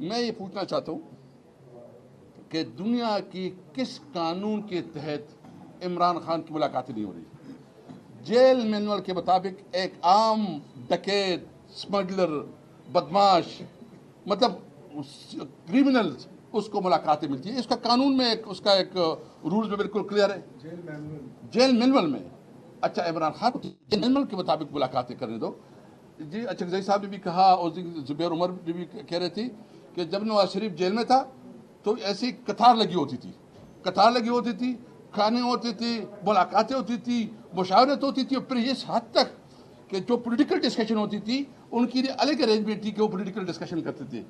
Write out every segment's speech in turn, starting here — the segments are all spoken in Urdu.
میں یہ پوچھنا چاہتا ہوں کہ دنیا کی کس قانون کے تحت عمران خان کی ملاقاتیں نہیں ہو رہی؟ جیل مینول کے مطابق ایک عام ڈکیت، سمگلر، بدماش، مطلب کریمنل، اس کو ملاقاتیں ملتی ہیں. اس کا قانون میں اس کا ایک رولز میں بالکل کلیئر ہے. جیل مینول میں. اچھا، عمران خان جیل مینول کے مطابق ملاقاتیں کرنے دو. جی اچکزئی صاحب نے بھی کہا اور زبیر عمر بھی کہہ رہے تھے کہ جب نواز شریف جیل میں تھا تو ایسی قطار لگی ہوتی تھی، کھانے ہوتے تھے، ملاقاتیں ہوتی تھی، مشاورت ہوتی تھی، اور پھر اس حد تک کہ جو پولیٹیکل ڈسکشن ہوتی تھی ان کی الگ ارینجمنٹ تھی کہ وہ پولیٹیکل ڈسکشن کرتے تھے.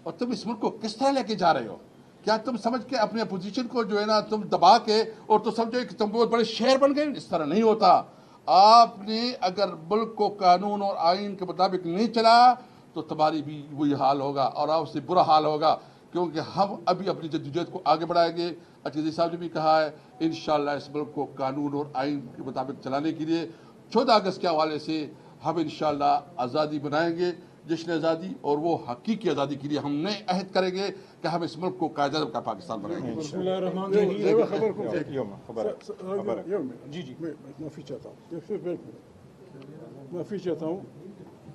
اور تم اس ملک کو کس طرح لے کے جا رہے ہو؟ کیا تم سمجھ کے اپنے اپوزیشن کو جو ہے نا تم دبا کے اور تو سمجھو کہ تم بہت بڑے شہر بن گئے؟ اس طرح نہیں ہوتا. آپ نے اگر ملک کو قانون اور آئین کے مطابق نہیں چلا تو تمہاری بھی وہی حال ہوگا اور آپ سے برا حال ہوگا، کیونکہ ہم ابھی اپنی جدوجہد کو آگے بڑھائیں گے. اچکزئی صاحب نے بھی کہا ہے انشاءاللہ اس ملک کو قانون اور آئین کے مطابق چلانے کے لیے 14 اگست کے حوالے سے ہم انشاءاللہ آزادی بنائیں گے، جشن آزادی، اور وہ حقیقی آزادی کے لیے ہم نئے عہد کریں گے کہ ہم اس ملک کو قائد اعظم کا پاکستان بنائیں گے. بسم اللہ الرحمن الرحیم. معافی چاہتا ہوں.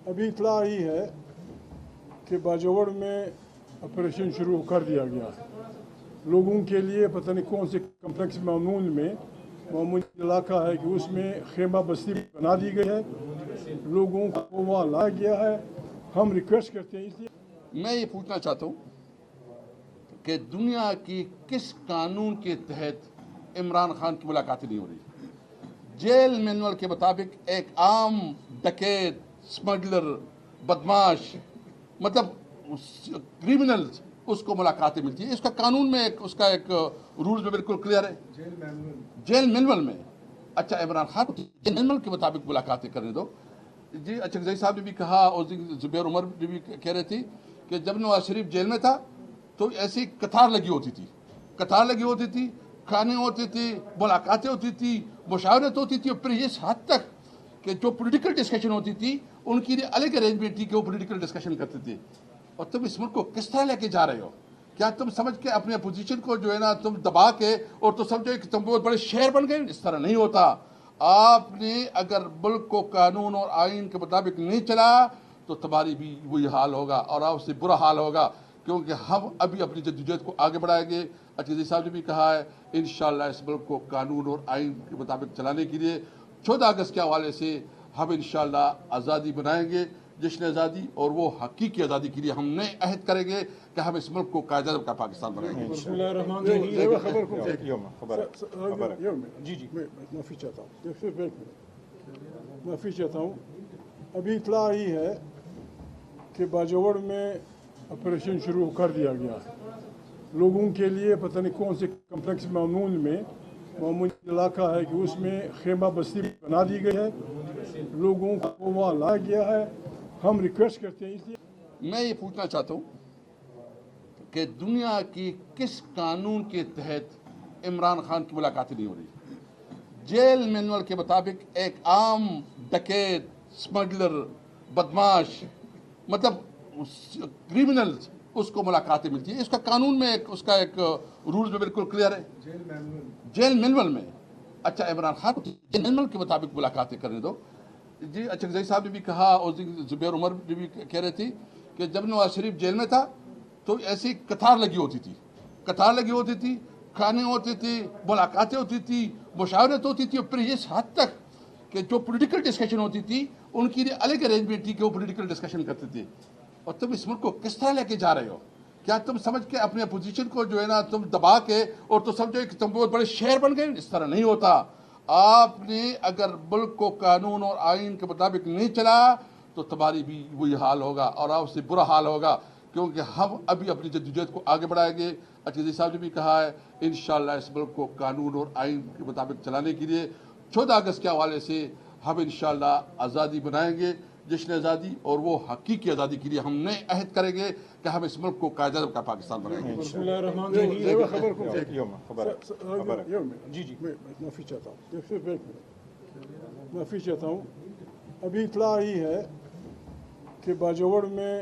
ابھی اطلاع ہی ہے کہ باجوڑ میں آپریشن شروع کر دیا گیا ہے. لوگوں کے لیے پتہ نہیں کون سے کمپلیکس معمول میں معمولی علاقہ ہے کہ اس میں خیمہ بستی بنا دی گئی ہے، لوگوں کو وہاں لایا گیا ہے. ہم ریکویسٹ کرتے ہیں اس لیے. میں یہ پوچھنا چاہتا ہوں کہ دنیا کی کس قانون کے تحت عمران خان کی ملاقاتیں نہیں ہو رہی؟ جیل مینول کے مطابق ایک عام ڈکیت، سمگلر، بدماش، مطلب کریمنل، اس کو ملاقاتیں ملتی ہیں. اس کا قانون میں اس کا ایک رولز میں بالکل کلیئر ہے. جیل مینول میں. اچھا، عمران خان جیل مینول کے مطابق ملاقاتیں کرنے دو. جی اچکزئی صاحب نے بھی کہا اور زبیر عمر بھی کہہ رہے تھے کہ جب نواز شریف جیل میں تھا تو ایسی قطار لگی ہوتی تھی، کھانے ہوتے تھے، ملاقاتیں ہوتی تھی، مشاورت ہوتی تھی، اور پھر اس حد تک کہ جو پولیٹیکل ڈسکشن ہوتی تھی ان کی الگ ارینجمنٹ تھی کہ وہ پولیٹیکل ڈسکشن کرتے تھے. اور تم اس ملک کو کس طرح لے کے جا رہے ہو؟ کیا تم سمجھ کے اپنے اپوزیشن کو جو ہے نا تم دبا کے اور تو سمجھو کہ تم بہت بڑے شہر بن گئے؟ اس طرح نہیں ہوتا. آپ نے اگر ملک کو قانون اور آئین کے مطابق نہیں چلا تو تمہاری بھی وہی حال ہوگا اور آپ سے برا حال ہوگا، کیونکہ ہم ابھی اپنی جدوجہد کو آگے بڑھائیں گے. اچکزئی صاحب نے بھی کہا ہے انشاءاللہ اس ملک کو قانون اور آئین کے مطابق چلانے کے لیے 14 اگست کے حوالے سے ہم انشاءاللہ آزادی بنائیں گے، جشن آزادی، اور وہ حقیقی آزادی کے لیے ہم نئے عہد کریں گے کہ ہم اس ملک کو قائد اعظم کا پاکستان بنائیں گے. بسم اللہ الرحمن الرحیم. معافی چاہتا ہوں. ابھی اطلاع ہی ہے کہ باجوڑ میں آپریشن شروع کر دیا گیا ہے. لوگوں کے لیے پتہ نہیں کون سے کمپلیکس معمول میں معمولی علاقہ ہے کہ اس میں خیمہ بستی بنا دی گئی ہے، لوگوں کو وہاں لایا گیا ہے. ہم ریکویسٹ کرتے ہیں اس لیے. میں یہ پوچھنا چاہتا ہوں کہ دنیا کی کس قانون کے تحت عمران خان کی ملاقاتیں نہیں ہو رہی؟ جیل مینول کے مطابق ایک عام ڈکیت، سمگلر، بدماش، مطلب کریمنل، اس کو ملاقاتیں ملتی ہیں. اس کا قانون میں اس کا ایک رولز میں بالکل کلیئر ہے. جیل مینول میں. اچھا، عمران خان جیل مینول کے مطابق ملاقاتیں کرنے دو. جی اچکزئی صاحب نے بھی کہا اور زبیر عمر بھی کہہ رہے تھے کہ جب نواز شریف جیل میں تھا تو ایسی قطار لگی ہوتی تھی، کھانے ہوتے تھے، ملاقاتیں ہوتی تھی، مشاورت ہوتی تھی، اور پھر اس حد تک کہ جو پولیٹیکل ڈسکشن ہوتی تھی ان کی الگ ارینجمنٹ تھی کہ وہ پولیٹیکل ڈسکشن کرتے تھے. اور تم اس ملک کو کس طرح لے کے جا رہے ہو؟ کیا تم سمجھ کے اپنے اپوزیشن کو جو ہے نا تم دبا کے اور تو سمجھو کہ تم بہت بڑے شہر بن گئے؟ اس طرح نہیں ہوتا. آپ نے اگر ملک کو قانون اور آئین کے مطابق نہیں چلا تو تمہاری بھی وہی حال ہوگا اور آپ سے برا حال ہوگا، کیونکہ ہم ابھی اپنی جدوجہد کو آگے بڑھائیں گے. اچکزئی صاحب نے بھی کہا ہے انشاءاللہ اس ملک کو قانون اور آئین کے مطابق چلانے کے لیے 14 اگست کے حوالے سے ہم انشاءاللہ آزادی بنائیں گے، جشن آزادی، اور وہ حقیقی آزادی کے لیے ہم نئے عہد کریں گے کہ ہم اس ملک کو قائد اعظم کا پاکستان بنائیں گے. بسم اللہ الرحمن الرحیم. معافی چاہتا ہوں. ابھی اطلاع ہی ہے کہ باجوڑ میں